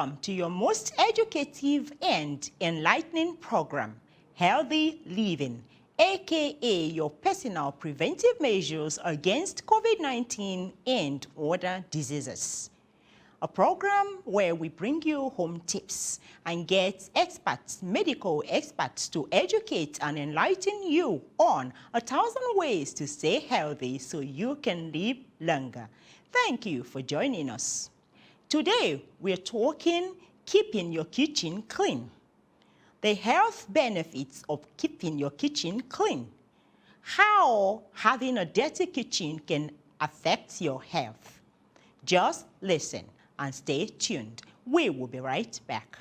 Welcome to your most educative and enlightening program, Healthy Living, aka your personal preventive measures against COVID-19 and other diseases. A program where we bring you home tips and get experts, medical experts, to educate and enlighten you on 1,000 ways to stay healthy so you can live longer. Thank you for joining us. Today, we're talking keeping your kitchen clean. The health benefits of keeping your kitchen clean. How having a dirty kitchen can affect your health. Just listen and stay tuned. We will be right back.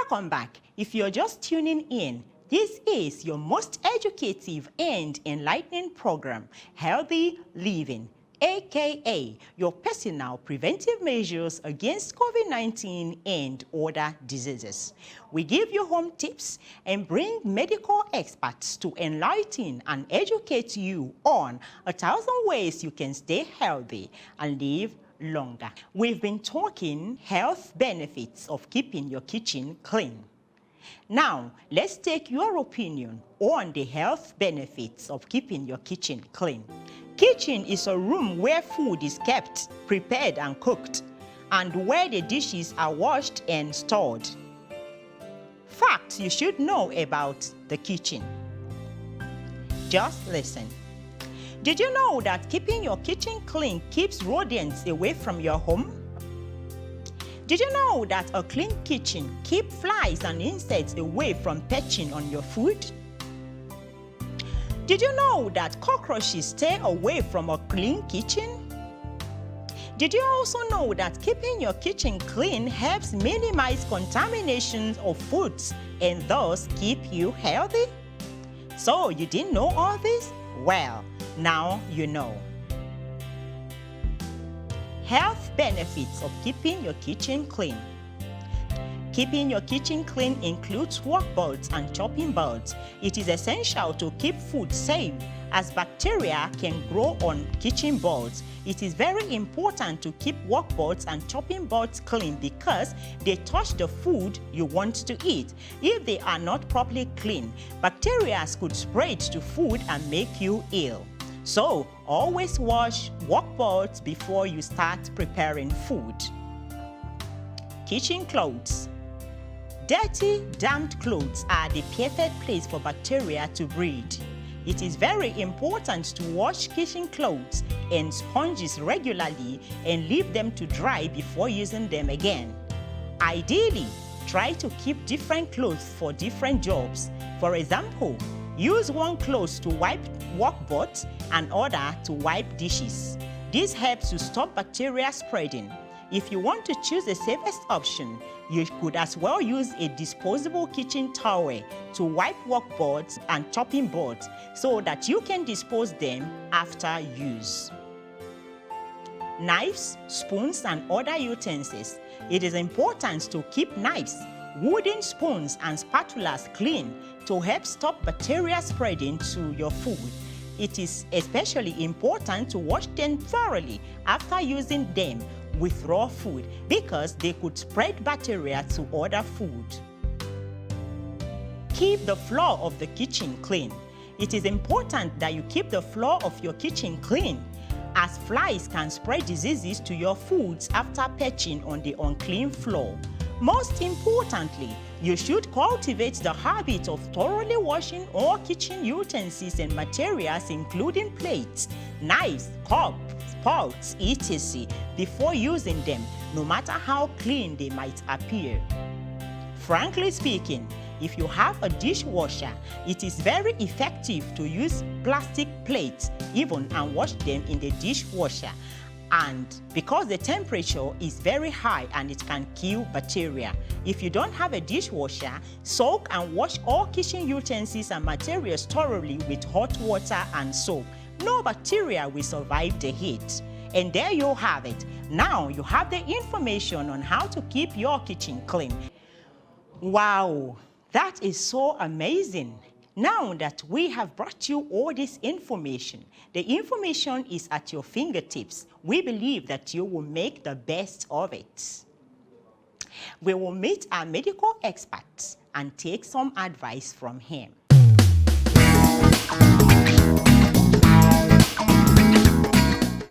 Welcome back. If you're just tuning in, this is your most educative and enlightening program, Healthy Living, aka your personal preventive measures against COVID-19 and other diseases. We give you home tips and bring medical experts to enlighten and educate you on 1,000 ways you can stay healthy and live longer. We've been talking health benefits of keeping your kitchen clean. Now, let's take your opinion on the health benefits of keeping your kitchen clean. Kitchen is a room where food is kept, prepared and cooked, and where the dishes are washed and stored. Facts you should know about the kitchen. Just listen. Did you know that keeping your kitchen clean keeps rodents away from your home? Did you know that a clean kitchen keeps flies and insects away from perching on your food? Did you know that cockroaches stay away from a clean kitchen? Did you also know that keeping your kitchen clean helps minimize contamination of foods and thus keep you healthy? So you didn't know all this? Well, now you know. Health benefits of keeping your kitchen clean. Keeping your kitchen clean includes work boards and chopping boards. It is essential to keep food safe as bacteria can grow on kitchen boards. It is very important to keep work boards and chopping boards clean because they touch the food you want to eat. If they are not properly clean, bacteria could spread to food and make you ill. So, always wash work boards before you start preparing food. Kitchen clothes. Dirty, damp clothes are the perfect place for bacteria to breed. It is very important to wash kitchen clothes and sponges regularly and leave them to dry before using them again. Ideally, try to keep different clothes for different jobs. For example, use one cloth to wipe work boards and other to wipe dishes. This helps to stop bacteria spreading. If you want to choose the safest option, you could as well use a disposable kitchen towel to wipe work boards and chopping boards so that you can dispose them after use. Knives, spoons, and other utensils. It is important to keep knives, wooden spoons, and spatulas clean to help stop bacteria spreading to your food. It is especially important to wash them thoroughly after using them with raw food because they could spread bacteria to other food. Keep the floor of the kitchen clean. It is important that you keep the floor of your kitchen clean, as flies can spread diseases to your foods after perching on the unclean floor. Most importantly, you should cultivate the habit of thoroughly washing all kitchen utensils and materials including plates, knives, cups, pots, etc. before using them, no matter how clean they might appear. Frankly speaking, if you have a dishwasher, it is very effective to use plastic plates even and wash them in the dishwasher. And because the temperature is very high and it can kill bacteria. If you don't have a dishwasher, soak and wash all kitchen utensils and materials thoroughly with hot water and soap No bacteria will survive the heat. And there you have it. Now you have the information on how to keep your kitchen clean. Wow, that is so amazing. Now that we have brought you all this information, the information is at your fingertips. We believe that you will make the best of it. We will meet our medical expert and take some advice from him.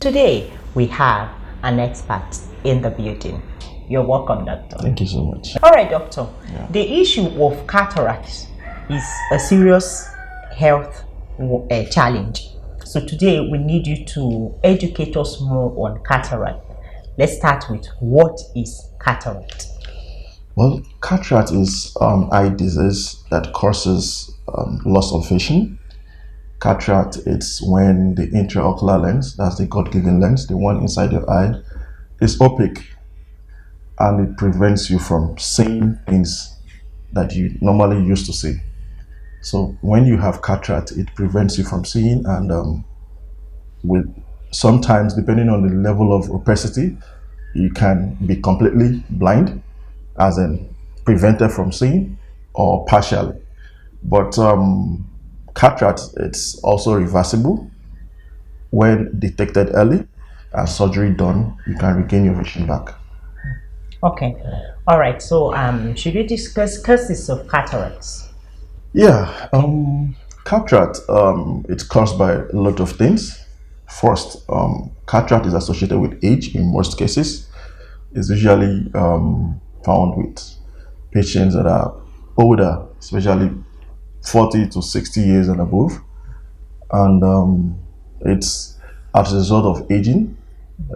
Today, we have an expert in the building. You're welcome, doctor. Thank you so much. All right, doctor. Yeah. The issue of cataracts is a serious health challenge. So today, we need you to educate us more on cataract. Let's start with what is cataract? Well, cataract is eye disease that causes loss of vision. Cataract, it's when the intraocular lens, that's the God-given lens, the one inside your eye, is opaque, and it prevents you from seeing things that you normally used to see. So when you have cataract, it prevents you from seeing, and with sometimes, depending on the level of opacity, you can be completely blind, as in prevented from seeing, or partially. But cataract, it's also reversible. When detected early and surgery done, you can regain your vision back. Okay. All right. So should we discuss causes of cataracts? Yeah. Cataract, it's caused by a lot of things. First, cataract is associated with age in most cases. It's usually found with patients that are older, especially 40 to 60 years and above. And it's as a result of aging,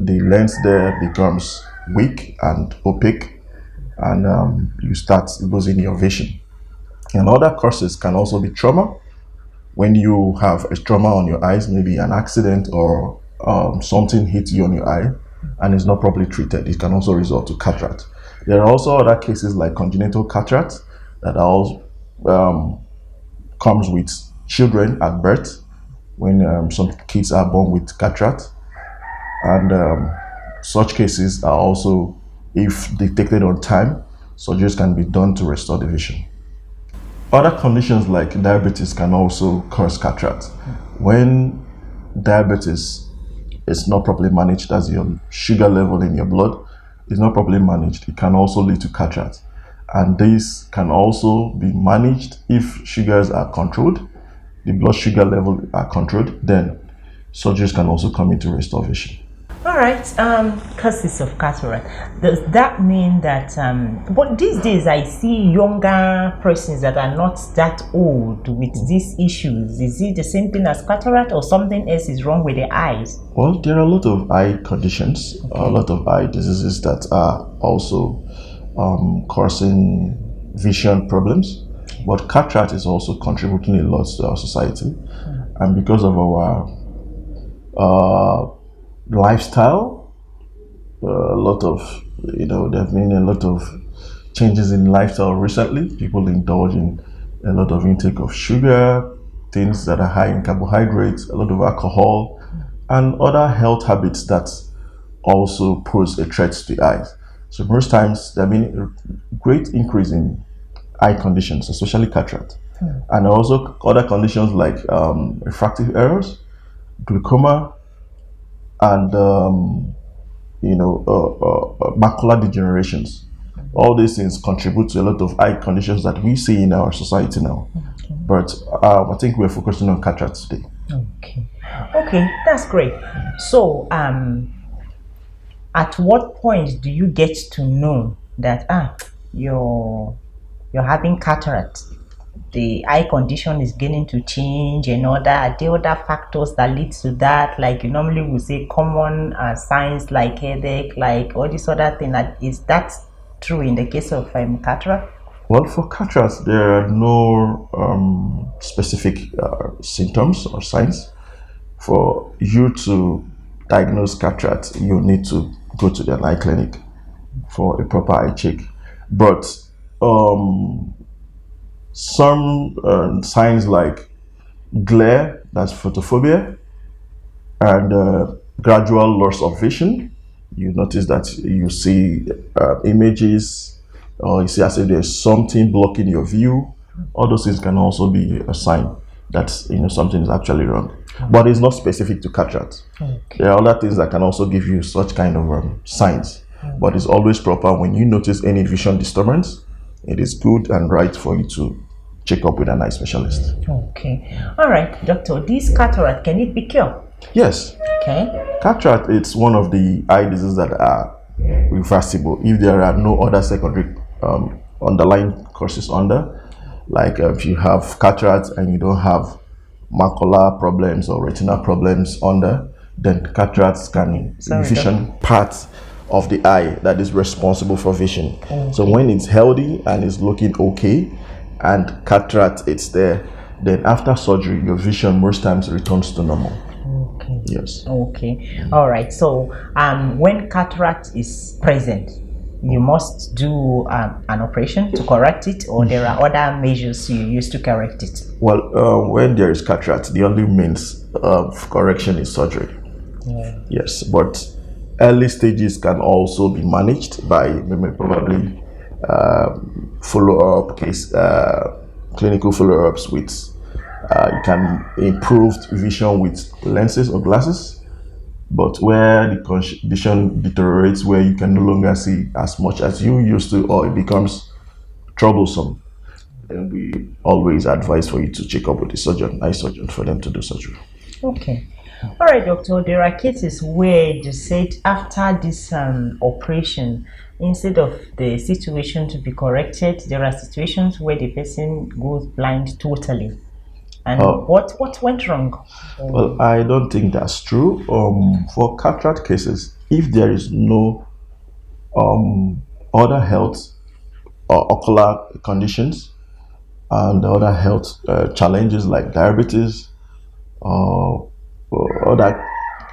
the lens there becomes weak and opaque, and you start losing your vision. And other causes can also be trauma. When you have a trauma on your eyes, maybe an accident or something hit you on your eye and is not properly treated, it can also result to cataract. There are also other cases like congenital cataract that are also comes with children at birth, when some kids are born with cataract, and such cases are also, if detected on time, surgeries can be done to restore the vision. Other conditions like diabetes can also cause cataract. When diabetes is not properly managed, as your sugar level in your blood is not properly managed, it can also lead to cataract. And this can also be managed if sugars are controlled, the blood sugar level are controlled, then surgeries can also come in to restore vision. All right, causes of cataract. Does that mean that, but these days I see younger persons that are not that old with these issues. Is it the same thing as cataract, or something else is wrong with the eyes? Well, there are a lot of eye conditions, okay, a lot of eye diseases that are also causing vision problems, but cataract is also contributing a lot to our society, and because of our lifestyle, a lot of, there have been a lot of changes in lifestyle recently. People indulge in a lot of intake of sugar, things that are high in carbohydrates, a lot of alcohol, and other health habits that also pose a threat to the eyes. So most times there have been a great increase in eye conditions, especially cataract, and also other conditions like refractive errors, glaucoma, and macular degenerations. All these things contribute to a lot of eye conditions that we see in our society now. Okay. But I think we're focusing on cataract today. Okay, that's great. So at what point do you get to know that you're having cataract? The eye condition is beginning to change, and are there other factors that lead to that? Like you normally would say common signs like headache, like all this other thing. Is that true in the case of cataract? Well, for cataract, there are no specific symptoms or signs. For you to diagnose cataract, you need to go to the eye clinic for a proper eye check. But some signs like glare, that's photophobia, and gradual loss of vision. You notice that you see images, or you see as if there's something blocking your view. All those things can also be a sign that something is actually wrong. But it's not specific to cataract. Okay. There are other things that can also give you such kind of signs. But it's always proper when you notice any vision disturbance. It is good and right for you to check up with an eye specialist. Okay. All right, doctor. This cataract, can it be cured? Yes. Okay. Cataract, it's one of the eye diseases that are reversible if there are no other secondary underlying causes under. Like if you have cataract and you don't have macular problems or retinal problems under, then cataracts can vision parts of the eye that is responsible for vision. Okay. So when it's healthy and it's looking okay, and cataract it's there, then after surgery your vision most times returns to normal. Okay. Yes. Okay. All right. So when cataract is present, you must do an operation to correct it, or there are other measures you use to correct it? Well, when there is cataract, the only means of correction is surgery. Yeah. Yes, but early stages can also be managed by maybe probably follow-up case, clinical follow-ups with you can improve vision with lenses or glasses. But where the condition deteriorates, where you can no longer see as much as you used to, or it becomes troublesome, then we always advise for you to check up with the surgeon, eye surgeon, for them to do surgery. Okay. All right, doctor. There are cases where you said after this operation, instead of the situation to be corrected, there are situations where the person goes blind totally. And what went wrong? Well, I don't think that's true. For cataract cases, if there is no other health or ocular conditions and other health challenges like diabetes or other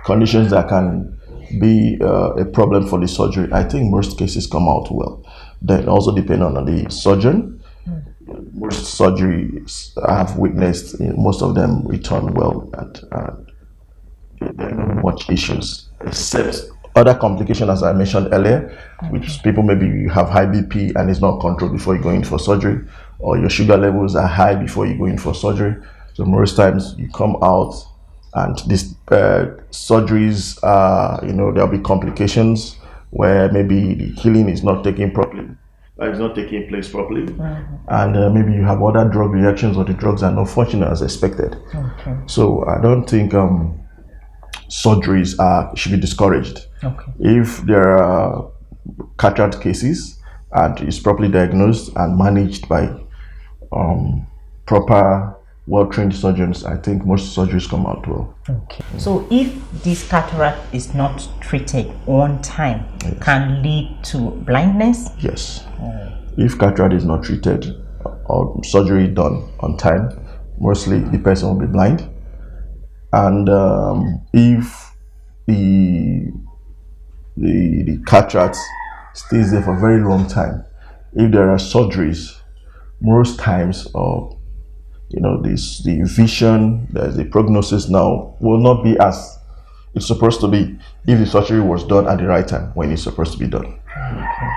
conditions that can be a problem for the surgery, I think most cases come out well. Then also depend on the surgeon. Most surgeries I have witnessed, most of them return well, and there are not much issues, except other complications, as I mentioned earlier, which people maybe you have high BP and it's not controlled before you go in for surgery, or your sugar levels are high before you go in for surgery. So most times you come out and these surgeries, there'll be complications where maybe the healing is not taking place properly, and maybe you have other drug reactions, or the drugs are not functioning as expected. Okay. So I don't think surgeries should be discouraged. Okay. If there are cataract cases and it's properly diagnosed and managed by proper, well-trained surgeons, I think most surgeries come out well. Okay. So if this cataract is not treated on time, Yes. can lead to blindness? Yes. If cataract is not treated or surgery done on time, mostly the person will be blind. And if the cataract stays there for a very long time, if there are surgeries, most times, the vision, the prognosis now will not be as it's supposed to be if the surgery was done at the right time when it's supposed to be done. Okay.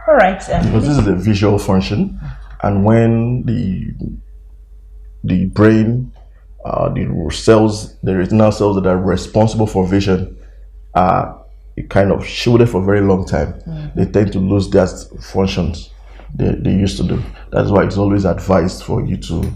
All right. Because this is the visual function, and when the brain, the cells, the retinal cells that are responsible for vision are kind of shielded for a very long time, they tend to lose their functions they used to do. That's why it's always advised for you to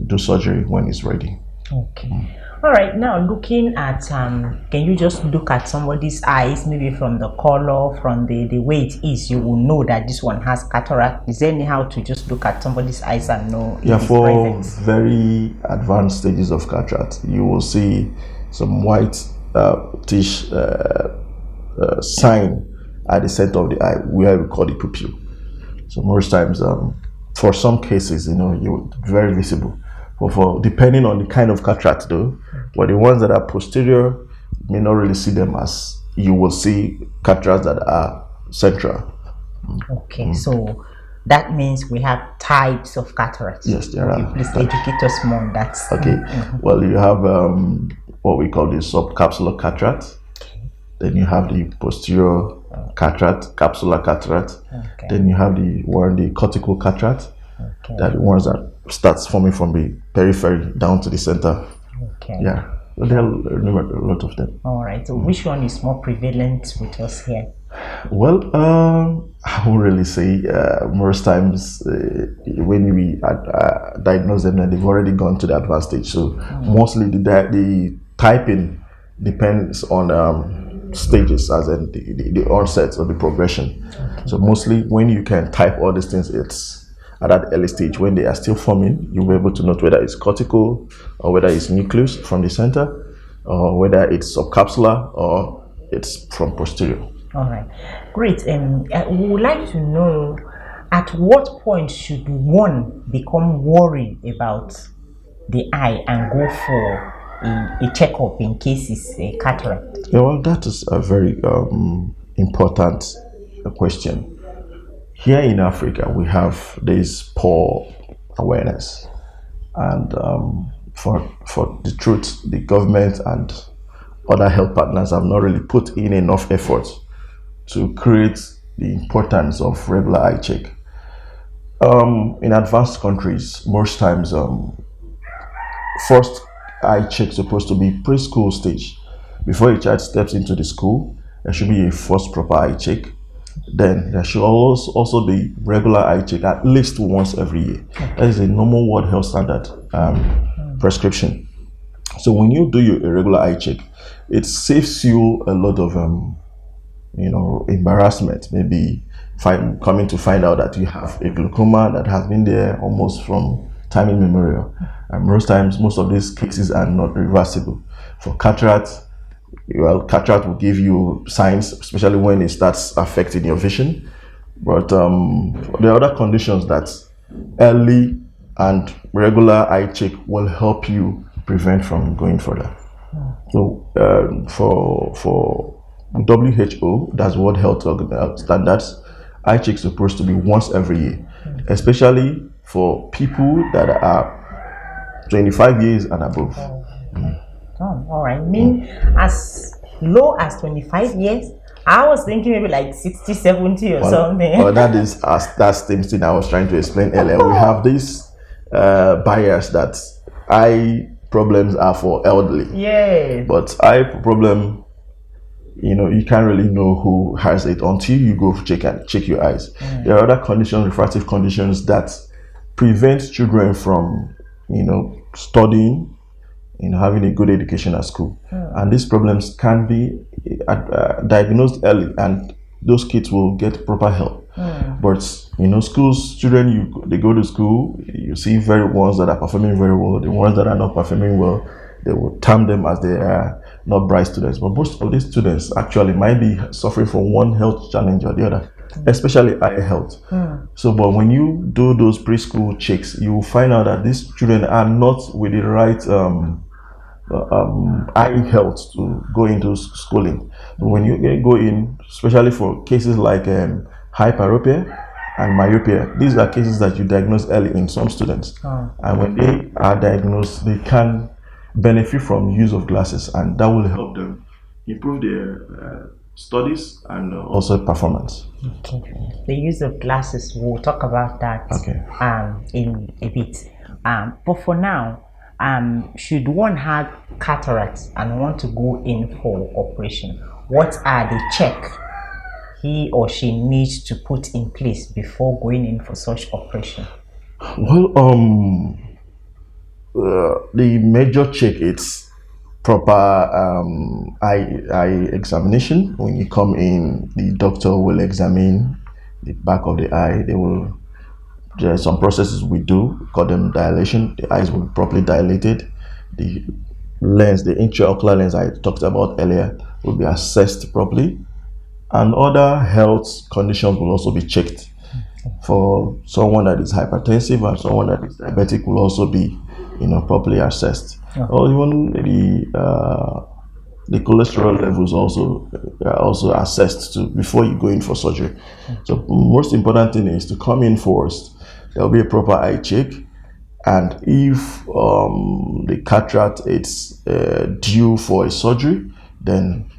do surgery when it's ready. Okay. All right. Now, looking at, can you just look at somebody's eyes, maybe from the color, from the way it is, you will know that this one has cataract? Is there anyhow to just look at somebody's eyes and know? Yeah, for very advanced stages of cataract, you will see some white tish sign at the center of the eye, where we call the pupil. So most times, for some cases, you're very visible. But for depending on the kind of cataract, though, but the ones that are posterior, you may not really see them as you will see cataracts that are central. Okay, so that means we have types of cataracts. Yes, there are. Please educate us more on that. Okay, well, you have what we call the subcapsular cataract. Then you have the posterior cataract, capsular cataract. Okay. Then you have the cortical cataract. Okay. That the ones that starts forming from the periphery down to the center. Okay. Yeah, so there are a lot of them. All right. So which one is more prevalent with us here? Well, I won't really say. Most times, when we diagnose them, then they've already gone to the advanced stage. So mostly the typing depends on stages, as in the onset or the progression. Okay. So mostly when you can type all these things, it's at that early stage when they are still forming. You'll be able to note whether it's cortical or whether it's nucleus from the center, or whether it's subcapsular or it's from posterior. All right, great. We would like to know, at what point should one become worried about the eye and go for a checkup in case it's a cataract? Yeah, well, that is a very important question. Here in Africa, we have this poor awareness, and for the truth, the government and other health partners have not really put in enough effort to create the importance of regular eye check. In advanced countries, most times, first eye check is supposed to be preschool stage. Before a child steps into the school, there should be a first proper eye check. Then there should also be regular eye check at least once every year. That is a normal World Health Standard prescription. So when you do your regular eye check, it saves you a lot of embarrassment. Maybe coming to find out that you have a glaucoma that has been there almost from time immemorial. And most of these cases are not reversible. For cataract, well, cataract will give you signs, especially when it starts affecting your vision. But there are other conditions that early and regular eye check will help you prevent from going further. So for WHO, that's World Health Standards, eye check is supposed to be once every year, especially for people that are 25 years and above. All right. As low as 25 years? I was thinking maybe like 60, 70 or something. Well, that's the thing I was trying to explain earlier. We have this bias that eye problems are for elderly. Yeah. But eye problem, you can't really know who has it until you go check your eyes. There are other conditions, refractive conditions, that prevent children from, studying, having a good education at school. And these problems can be diagnosed early, and those kids will get proper help. But schools, children, they go to school, you see ones that are performing very well, the ones that are not performing well, they will term them as they are not bright students. But most of these students actually might be suffering from one health challenge or the other, especially eye health. So, but when you do those preschool checks, you will find out that these children are not with the right eye health to go into schooling. But when you go in, especially for cases like hyperopia and myopia, these are cases that you diagnose early in some students. And when they are diagnosed, they can benefit from use of glasses, and that will help them improve their studies and also performance. Okay. The use of glasses, we'll talk about that in a bit. But for now, should one have cataracts and want to go in for operation, what are the checks he or she needs to put in place before going in for such operation? Well, the major check is proper eye examination. When you come in, the doctor will examine the back of the eye. There are some processes we do, call them dilation. The eyes will be properly dilated. The lens, the intraocular lens I talked about earlier, will be assessed properly. And other health conditions will also be checked. For someone that is hypertensive and someone that is diabetic will also be, properly assessed. Or even the cholesterol levels are also assessed before you go in for surgery. So most important thing is to come in first. There will be a proper eye check, And if the cataract is due for a surgery, then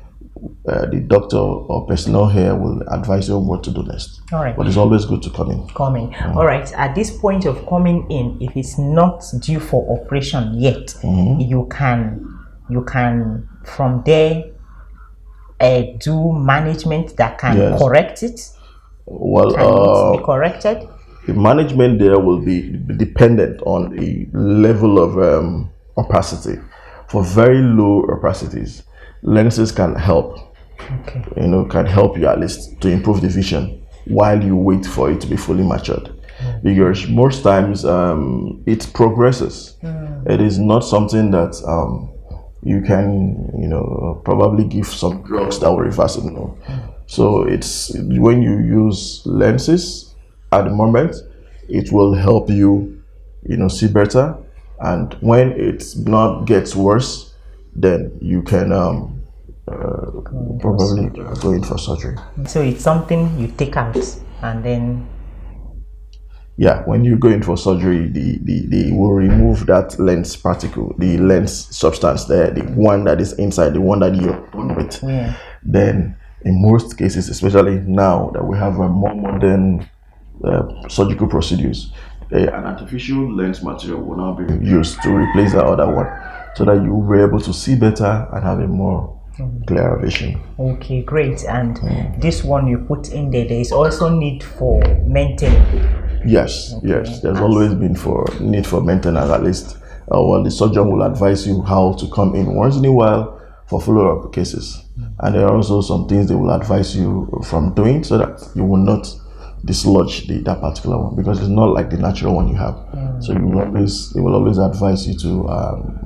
the doctor or personnel here will advise you on what to do next. All right. But it's always good to come in. All right. At this point of coming in, if it's not due for operation yet, you can from there do management that can correct it. Well, can it be corrected? The management there will be dependent on the level of opacity. For very low opacities, lenses can help. Okay. Can help you at least to improve the vision while you wait for it to be fully matured. Because most times it progresses. It is not something that you can probably give some drugs that will reverse it. So it's when you use lenses at the moment, it will help you see better, and when it not gets worse, then you can probably go in for surgery. So it's something you take out and then when you go in for surgery, they will remove that lens particle, the lens substance there, the one that is inside, the one that you're born with. Then in most cases, especially now that we have a more modern surgical procedures, an artificial lens material will now be used to replace the other one, so that you will be able to see better and have a more clearer vision. Okay, great. And this one you put in there is also need for maintenance. Yes. There's always been need for maintenance, at least. The surgeon will advise you how to come in once in a while for follow-up cases. And there are also some things they will advise you from doing, so that you will not dislodge that particular one, because it's not like the natural one you have. So they will always advise you to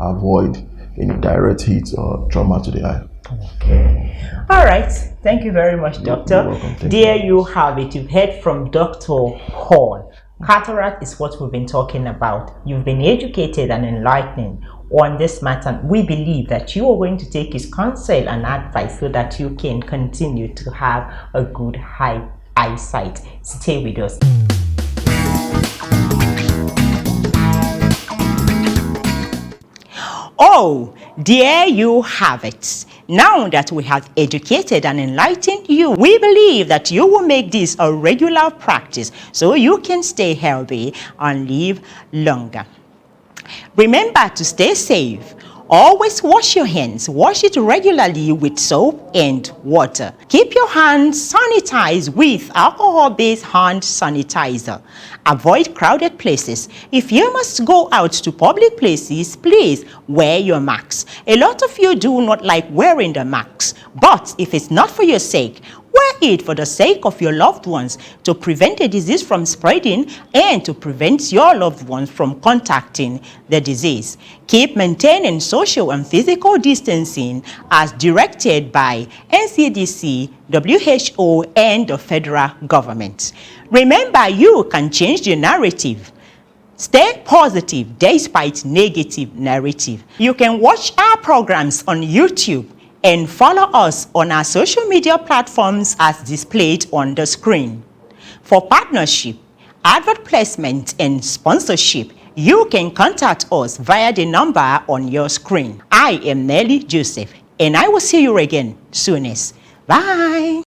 avoid any direct heat or trauma to the eye. Okay. All right. Thank you very much, Doctor. You're welcome. There you have it. You've heard from Dr. Hall. Cataract is what we've been talking about. You've been educated and enlightened on this matter. We believe that you are going to take his counsel and advice so that you can continue to have a good eyesight. Stay with us. Oh, there you have it. Now that we have educated and enlightened you, we believe that you will make this a regular practice so you can stay healthy and live longer. Remember to stay safe. Always wash your hands. Wash it regularly with soap and water. Keep your hands sanitized with alcohol-based hand sanitizer. Avoid crowded places. If you must go out to public places, please wear your mask. A lot of you do not like wearing the mask, but if it's not for your sake, wear it for the sake of your loved ones, to prevent the disease from spreading and to prevent your loved ones from contacting the disease. Keep maintaining social and physical distancing as directed by NCDC, WHO, and the federal government. Remember, you can change the narrative. Stay positive despite negative narrative. You can watch our programs on YouTube and follow us on our social media platforms as displayed on the screen. For partnership, advert placement, and sponsorship, you can contact us via the number on your screen. I am Nelly Joseph, and I will see you again soonest. Bye.